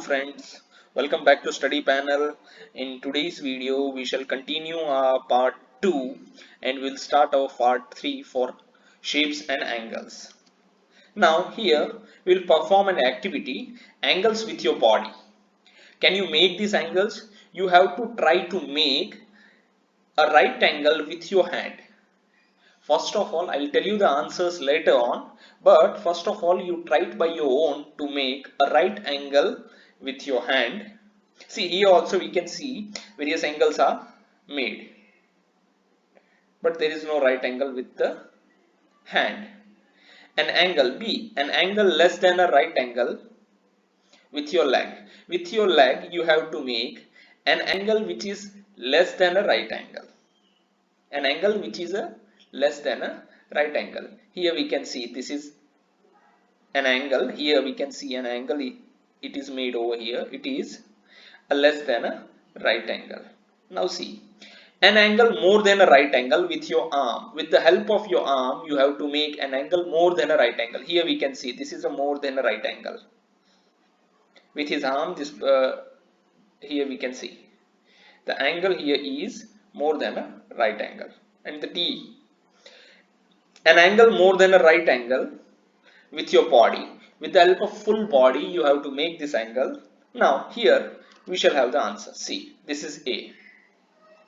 friends, welcome back to Study Panel. In today's video, we shall continue our part 2 and we'll start our part 3 for shapes and angles. Now here, we'll perform an activity, angles with your body. Can you make these angles? You have to try to make a right angle with your hand. First of all, I'll tell you the answers later on, but first of all, you try it by your own to make a right angle with your hand. See, here also we can see various angles are made, but there is no right angle with the hand. An angle B, an angle less than a right angle with your leg. With your leg, you have to make an angle which is less than a right angle. An angle which is a less than a right angle. Here we can see this is an angle. Here we can see an angle. It is made over here. It is a less than a right angle. Now see, an angle more than a right angle with your arm. With the help of your arm, you have to make an angle more than a right angle. Here we can see this is a more than a right angle. With his arm, this here we can see the angle here is more than a right angle. And the D, an angle more than a right angle with your body. With the help of full body, you have to make this angle. Now here we shall have the answer. See, this is A.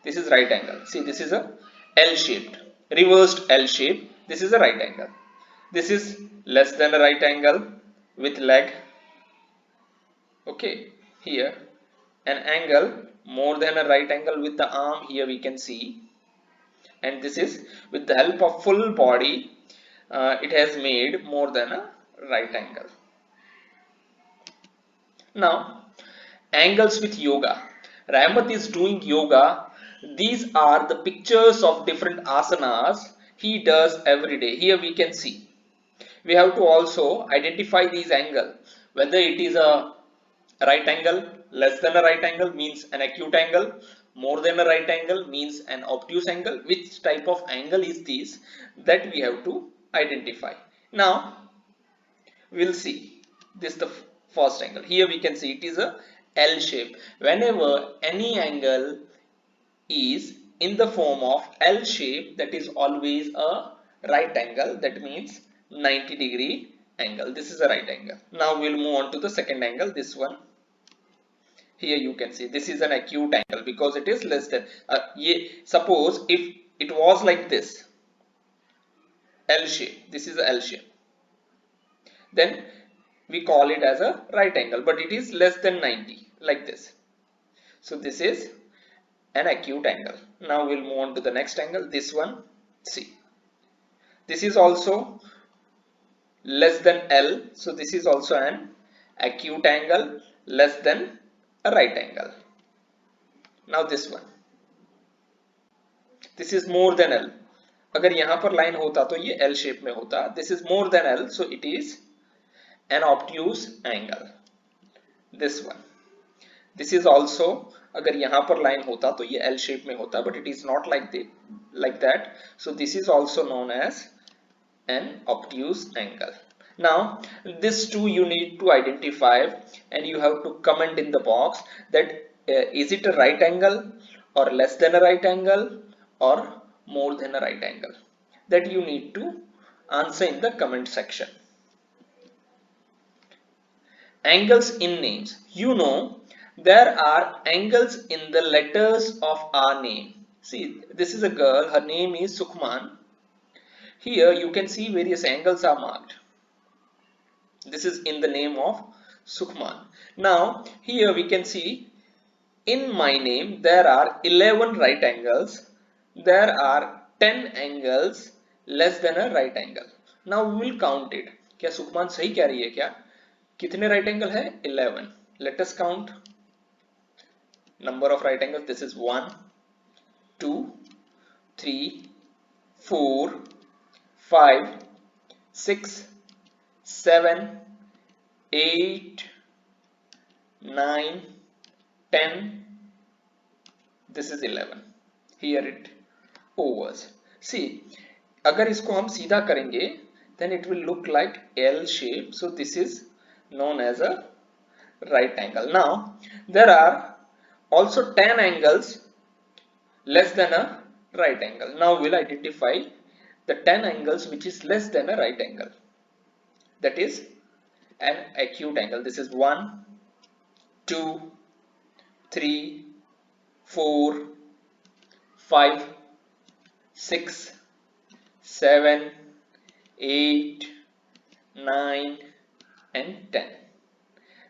This is right angle. See, this is a L shaped, reversed L shape. This is a right angle. This is less than a right angle with leg. Okay, here an angle more than a right angle with the arm. Here we can see, and this is with the help of full body. It has made more than a right angle. Now, angles with yoga. Rahmat is doing yoga. These are the pictures of different asanas he does every day. Here we can see. We have to also identify these angles. Whether it is a right angle, less than a right angle means an acute angle, more than a right angle means an obtuse angle. Which type of angle is this, that we have to identify. Now we'll see this, the first angle. Here we can see it is a L shape. Whenever any angle is in the form of L shape, that is always a right angle. That means 90-degree angle. This is a right angle. Now we'll move on to the second angle, this one. Here you can see this is an acute angle because it is less than suppose if it was like this, L shape, this is a L shape, then we call it as a right angle, but it is less than 90 like this. So this is an acute angle. Now we'll move on to the next angle, this one. See, this is also less than L, so this is also an acute angle less than a right angle. Now this one, this is more than L. अगर यहाँ पर line होता तो ये L shape में होता. This is more than L, so it is an obtuse angle. This one, this is also, अगर यहाँ पर लाइन होता तो ये L shape में होता, but it is not like that. So this is also known as an obtuse angle. Now this two you need to identify, and you have to comment in the box that is it a right angle or less than a right angle or more than a right angle. That you need to answer in the comment section. Angles in names. You know there are angles in the letters of our name. See, this is a girl, her name is Sukhman. Here you can see various angles are marked. This is in the name of Sukhman. Now here we can see in my name there are 11 right angles. There are 10 angles less than a right angle. Now we will count it. क्या सुखमान सही कह रही है क्या? कितने right angle है? 11. Let us count number of right angles. This is 1, 2, 3, 4, 5, 6, 7, 8, 9, 10. This is 11. Here it overs. See, अगर इसको हम सीधा करेंगे, then it will look like L shape. So this is known as a right angle. Now there are also 10 angles less than a right angle. Now we'll identify the 10 angles which is less than a right angle. That is an acute angle. This is 1, 2, 3, 4, 5, 6, 7, 8, 9 and 10.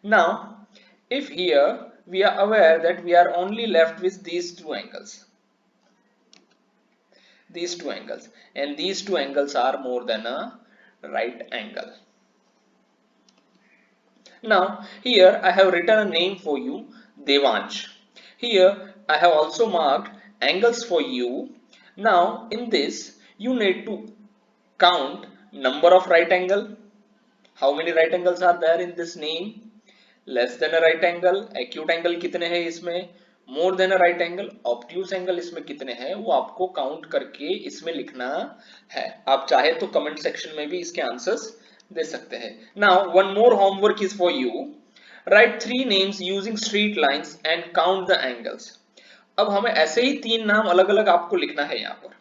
Now if here we are aware that we are only left with these two angles, and these two angles are more than a right angle. Now here I have written a name for you, Devansh. Here I have also marked angles for you. Now in this you need to count number of right angle. How many right angles are there in this name? Less than a right angle, acute angle कितने हैं इसमें, more than अ right angle, obtuse angle इसमें कितने हैं, वो आपको count करके इसमें लिखना है. आप चाहे तो कमेंट सेक्शन में भी इसके आंसर्स दे सकते हैं. Now one more homework is for you, right 3 names using street lines and count the angles. अब हमें ऐसे ही 3 नाम अलग अलग आपको लिखना है यहाँ पर,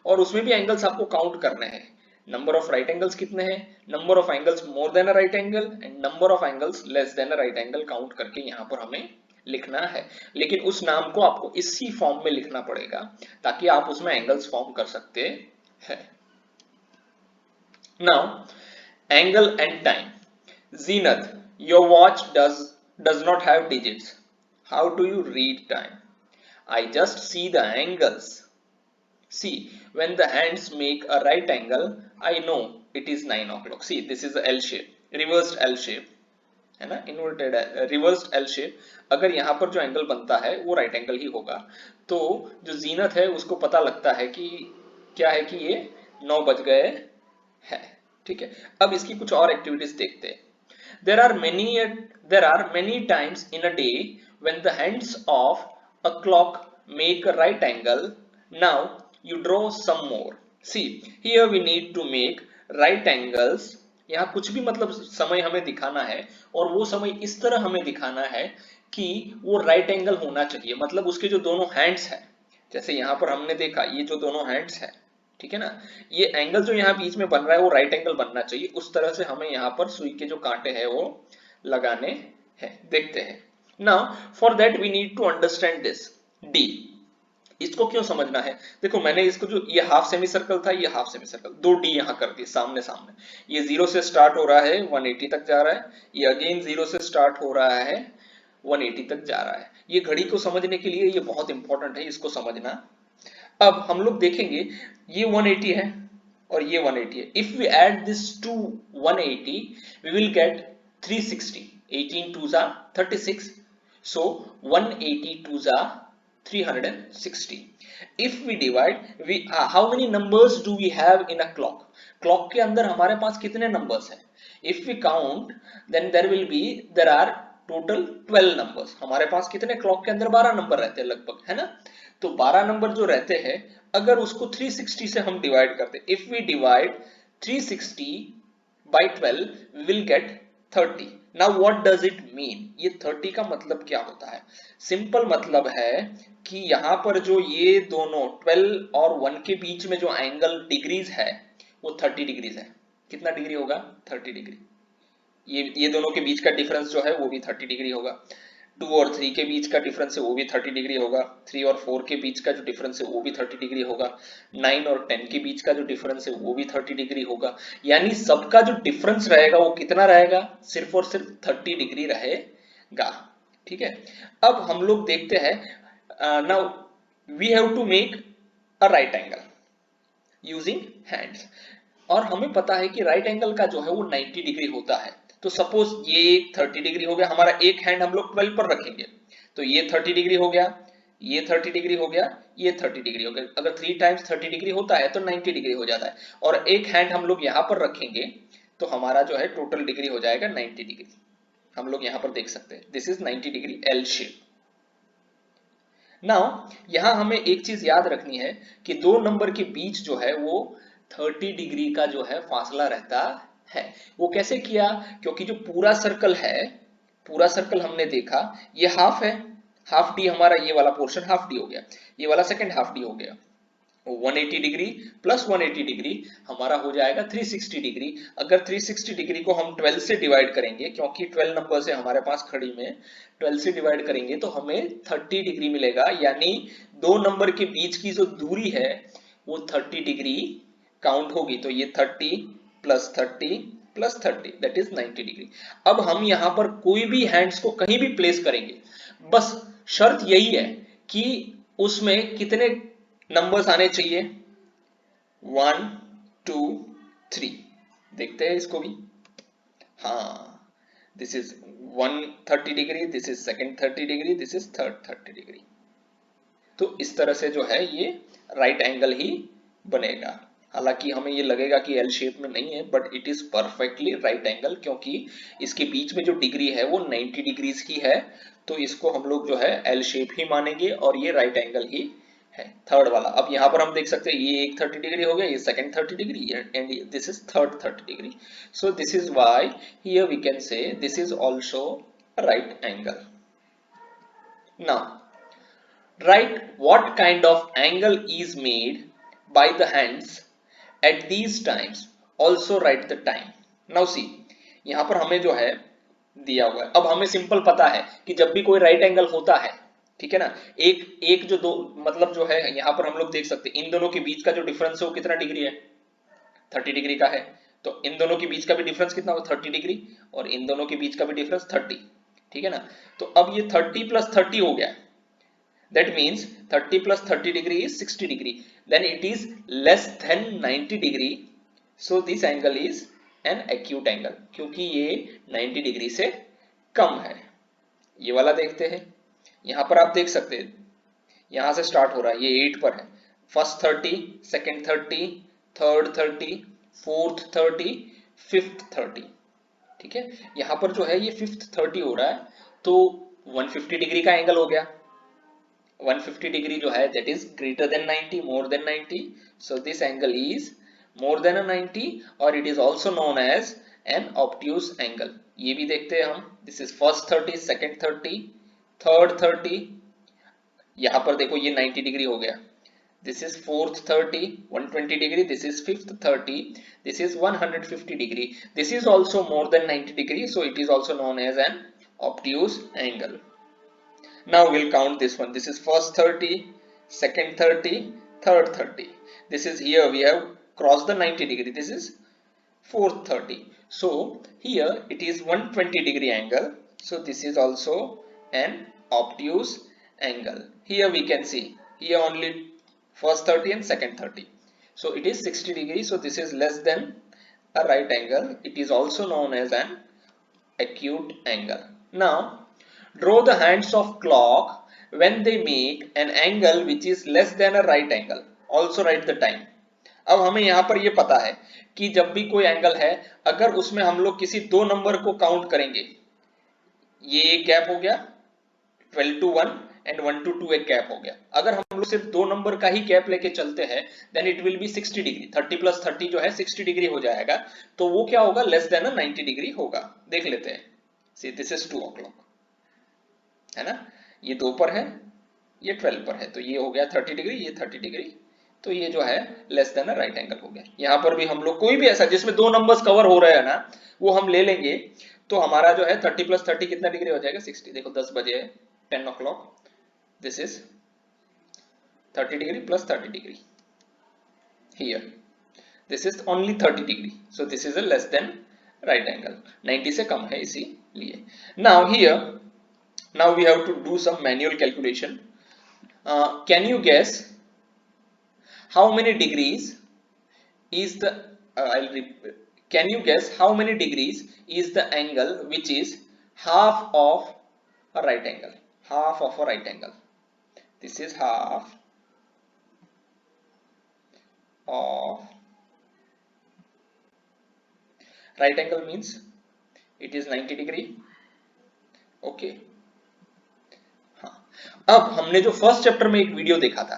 और उसमें भी एंगल्स आपको काउंट करने हैं. नंबर ऑफ राइट एंगल्स कितने हैं, number of angles more than a right angle and number of angles less than a right angle count करके यहाँ पर हमें लिखना है. लेकिन उस नाम को आपको इसी फॉर्म में लिखना पड़ेगा ताकि आप उसमें एंगल्स फॉर्म कर सकते हैं. Now angle and time. Zenith, your watch does not have digits. How do you read time? I just see the angles. See, when the hands make a right angle, I know it is 9 o'clock. See, this is a L shape, reversed L shape, है ना, inverted reversed L shape. अगर यहाँ पर जो angle बनता है वो right angle ही होगा. तो जो जीनत है उसको पता लगता है कि क्या है कि ये 9 बज गए हैं. ठीक है, अब इसकी कुछ और एक्टिविटीज देखते हैं. There are many times in a day when the hands of a clock make a right angle. Now you draw some more. See, here we need to make right angles. यहाँ कुछ भी मतलब समय हमें दिखाना है और वो समय इस तरह हमें दिखाना है कि वो राइट एंगल होना चाहिए. मतलब उसके जो दोनों हैंड्स हैं, जैसे यहाँ पर हमने देखा ये जो दोनों हैंड्स हैं, ठीक है ना, ये एंगल जो यहाँ बीच में बन रहा है वो राइट एंगल बनना चाहिए. उस तरह से हमें यहाँ पर सुई के जो कांटे हैं वो लगाने हैं. देखते हैं. Now for that we need to understand this D. इसको क्यों समझना है, देखो मैंने इसको जो ये हाफ सेमी सर्कल था, ये हाफ सेमी सर्कल, 2 डी यहाँ कर दिए सामने सामने. ये 0 से स्टार्ट हो रहा है 180 तक जा रहा है, ये अगेन 0 से स्टार्ट हो रहा है 180 तक जा रहा है. ये घड़ी को समझने के लिए ये बहुत इंपॉर्टेंट है, इसको समझना. अब हम लोग देखेंगे ये 180 है और ये 180 है. If we add this to 180 we will get 360. 18 2s are 36, so 180 2s are 360. If we divide, how many numbers do we have in a clock? Clock के अंदर हमारे पास कितने numbers हैं? If we count, then there are total 12 numbers. हमारे पास कितने clock के अंदर 12 number रहते हैं लगभग, है ना. तो 12 नंबर जो रहते हैं, अगर उसको 360 से हम डिवाइड करते, if we divide 360 by 12 we will get 30. Now what does it mean? ये 30 का मतलब क्या होता है? सिंपल मतलब है कि यहाँ पर जो ये दोनों 12 और 1 के बीच में जो एंगल डिग्रीज है वो 30 डिग्रीज है. कितना डिग्री होगा? 30 डिग्री. ये दोनों के बीच का डिफरेंस जो है वो भी 30 डिग्री होगा. 2 और 3 के बीच का डिफरेंस है वो भी 30 डिग्री होगा. 3 और 4 के बीच का जो डिफरेंस है वो भी 30 डिग्री होगा. 9 और 10 के बीच का जो डिफरेंस है वो भी 30 डिग्री होगा. यानी सबका जो डिफरेंस रहेगा वो कितना रहेगा? सिर्फ और सिर्फ 30 डिग्री रहेगा. ठीक है, अब हम लोग देखते हैं. Now we have to make a right angle using hands. और हमें पता है कि राइट एंगल का जो है वो 90 डिग्री होता है. तो सपोज ये 30 डिग्री हो गया, हमारा एक हैंड हम लोग 12 पर रखेंगे तो ये 30 डिग्री हो गया, ये 30 डिग्री हो गया, ये 30 डिग्री हो गया. अगर 3 टाइम्स 30 डिग्री होता है तो 90 डिग्री हो जाता है. और एक हैंड हम लोग यहाँ पर रखेंगे तो हमारा जो है टोटल डिग्री हो जाएगा 90 डिग्री. हम लोग यहाँ पर देख सकते हैं this is 90 degree L shape. Now यहाँ हमें एक चीज याद रखनी है कि दो नंबर के बीच जो है वो 30 डिग्री का जो है फासला रहता है. वो कैसे किया? क्योंकि जो पूरा सर्कल है पूरा सर्कल हमने देखा, ये हाफ है, हाफ डी हमारा, ये वाला पोर्शन हाफ डी हो गया, ये वाला सेकंड हाफ डी हो गया। 180 डिग्री प्लस 180 डिग्री हमारा हो जाएगा 360 डिग्री। अगर 360 डिग्री को हम 12 से डिवाइड करेंगे, क्योंकि 12 नंबर से हमारे पास खड़ी में 12 से डिवाइड करेंगे तो हमें 30 डिग्री मिलेगा, यानी दो नंबर के बीच की जो दूरी है वो 30 डिग्री काउंट होगी। तो ये 30 plus 30 plus 30 that is 90 degree. अब हम यहां पर कोई भी हैंड्स को कहीं भी प्लेस करेंगे, बस शर्त यही है कि उसमें कितने नंबर्स आने चाहिए, 1 2 3। देखते हैं इसको भी। हाँ, this is 130 degree, this is second 30 degree, this is third 30 degree. तो इस तरह से जो है ये राइट एंगल ही बनेगा। हालांकि हमें ये लगेगा कि एल शेप में नहीं है, but it is perfectly right angle, क्योंकि इसके बीच में जो डिग्री है वो 90 डिग्रीज की है। तो इसको हम लोग जो है एल शेप ही मानेंगे और ये राइट एंगल ही है, थर्ड वाला। अब यहाँ पर हम देख सकते हैं ये एक 30 डिग्री हो गया, ये second 30 degree, and this is third 30 degree. So this is why here we can say this is also right angle. Now write what kind of angle is made by the hands at these times, also write the time. Now see, यहां पर हमें जो है दिया हुआ है, अब हमें सिंपल पता है कि जब भी कोई राइट एंगल होता है, ठीक है ना, एक एक जो दो मतलब जो है यहां पर हम लोग देख सकते हैं इन दोनों के बीच का जो डिफरेंस है वो कितना डिग्री है, 30 डिग्री का है। तो इन दोनों के बीच का भी डिफरेंस कितना होगा, 30 डिग्री, और इन दोनों के बीच का भी डिफरेंस 30, ठीक है ना। तो अब ये 30 प्लस 30 हो गया, that means 30 plus 30 degree is 60 degree, then it is less than 90 degree, so this angle is an acute angle, क्योंकि ये 90 डिग्री से कम है। ये वाला देखते हैं, यहां पर आप देख सकते हैं यहां से स्टार्ट हो रहा है, ये 8 पर है, first 30, second 30, third 30, fourth 30, fifth 30, ठीक है। यहां पर जो है ये फिफ्थ 30 हो रहा है, तो 150 डिग्री का एंगल हो गया। 150 degree जो है that is greater than 90, more than 90, so this angle is more than a 90 और it is also known as an obtuse angle। ये भी देखते हैं हम, this is first 30, second 30, third 30, यहाँ पर देखो ये 90 डिग्री हो गया, this is fourth 30, 120 degree, this is fifth 30, this is 150 degree, this is also more than 90 degree, so it is also known as an obtuse angle। Now we'll count this one. This is first 30, second 30, third 30. This is here we have crossed the 90 degree. This is fourth 30. So here it is 120 degree angle. So this is also an obtuse angle. Here we can see here only first 30 and second 30. So it is 60 degree. So this is less than a right angle. It is also known as an acute angle. Now draw the hands of clock when they make an angle which is less than a right angle. Also write the time. अब हमें यहाँ पर ये पता है कि जब भी कोई एंगल है, अगर उसमें हम लोग किसी दो नंबर को काउंट करेंगे, ये एक गैप हो गया 12 to 1 एंड 1 to 2 एक गैप हो गया, अगर हम लोग सिर्फ दो नंबर का ही गैप लेके चलते हैं then it will be 60 degree. 30 plus 30 जो है 60 डिग्री हो जाएगा, तो वो क्या होगा, लेस देन 90 डिग्री होगा। देख लेते हैं, सी दिस इज 2 o'clock, है ना, ये 2 पर है, ये 12 पर है, तो ये हो गया 30 डिग्री, ये 30 डिग्री, तो ये जो है लेस देन राइट एंगल हो गया। यहाँ पर भी हम लोग कोई भी ऐसा जिसमें दो नंबर्स कवर हो रहे हैं ना, वो हम ले लेंगे, तो हमारा जो है 30 प्लस 30 कितना डिग्री हो जाएगा, 60। देखो 10 बजे है, 10 o'clock, this is 30 degree plus 30 degree, here this is only 30 degree, so this is a less than right angle, 90 से कम है इसीलिए। Now here now we have to do some manual calculation। can you guess how many degrees is the can you guess how many degrees is the angle which is half of a right angle, half of a right angle, this is half of right angle means it is 90 degree, okay। अब हमने जो first chapter में एक video देखा था,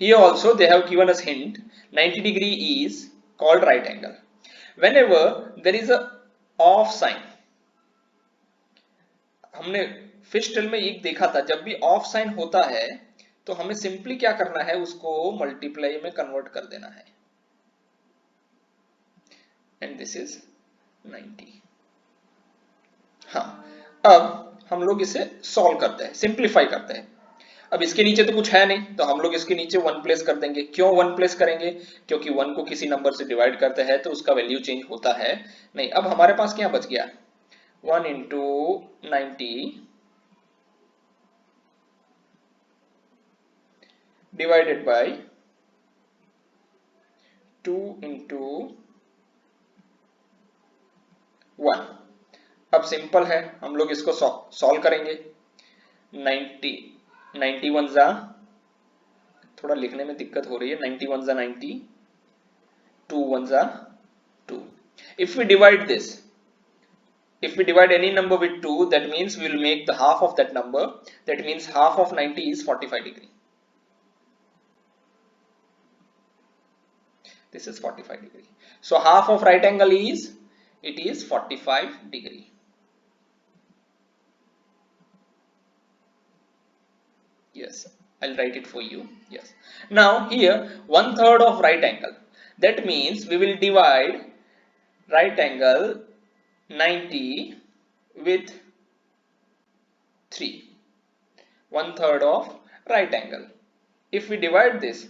here also they have given us hint 90 degree is called right angle whenever there is a off sign, हमने fish tail में एक देखा था, जब भी ऑफ साइन होता है तो हमें सिंपली क्या करना है, उसको मल्टीप्लाई में कन्वर्ट कर देना है, एंड दिस इज 90। हाँ, अब हम लोग इसे सॉल्व करते हैं, सिंप्लीफाई करते हैं। अब इसके नीचे तो कुछ है नहीं, तो हम लोग इसके नीचे 1 प्लेस कर देंगे। क्यों 1 प्लेस करेंगे? क्योंकि 1 को किसी नंबर से डिवाइड करते हैं तो उसका वैल्यू चेंज होता है नहीं। अब हमारे पास क्या बच गया, 1 इंटू 90 डिवाइडेड बाई 2 इंटू 1। अब सिंपल है, हम लोग इसको सॉल्व करेंगे। 90 91 जा, थोड़ा लिखने में दिक्कत हो रही है, 91 जा 90, 2 1 जा 2। If we divide this, if we divide any number with 2, that means we will make the half of that number. That means half of 90 is 45 degree. This is 45 degree. So half of right angle is, it is 45 degree. Yes, I'll write it for you. Yes. Now here 1/3 of right angle. That means we will divide right angle 90 with 3. 1/3 of right angle. If we divide this,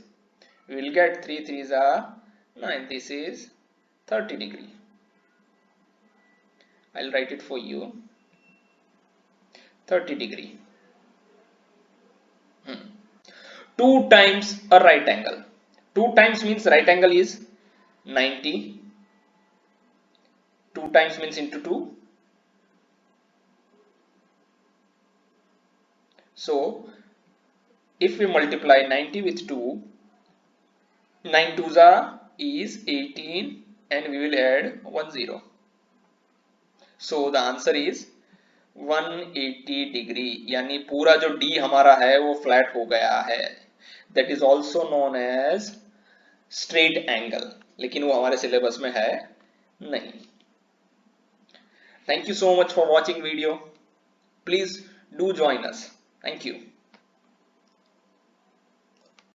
we will get 3 3s are 9. This is 30 degree. I'll write it for you. 30 degree. 2 times a right angle. 2 times means right angle is 90. 2 times means into 2. So if we multiply 90 with 2, 9 2s is 18 and we will add 1 0. So the answer is 180 degree, यानी पूरा जो D हमारा है वो flat हो गया है। That is also known as straight angle, लेकिन वो हमारे सिलेबस में है नहीं। Thank you so much for watching video. Please do join us. Thank you.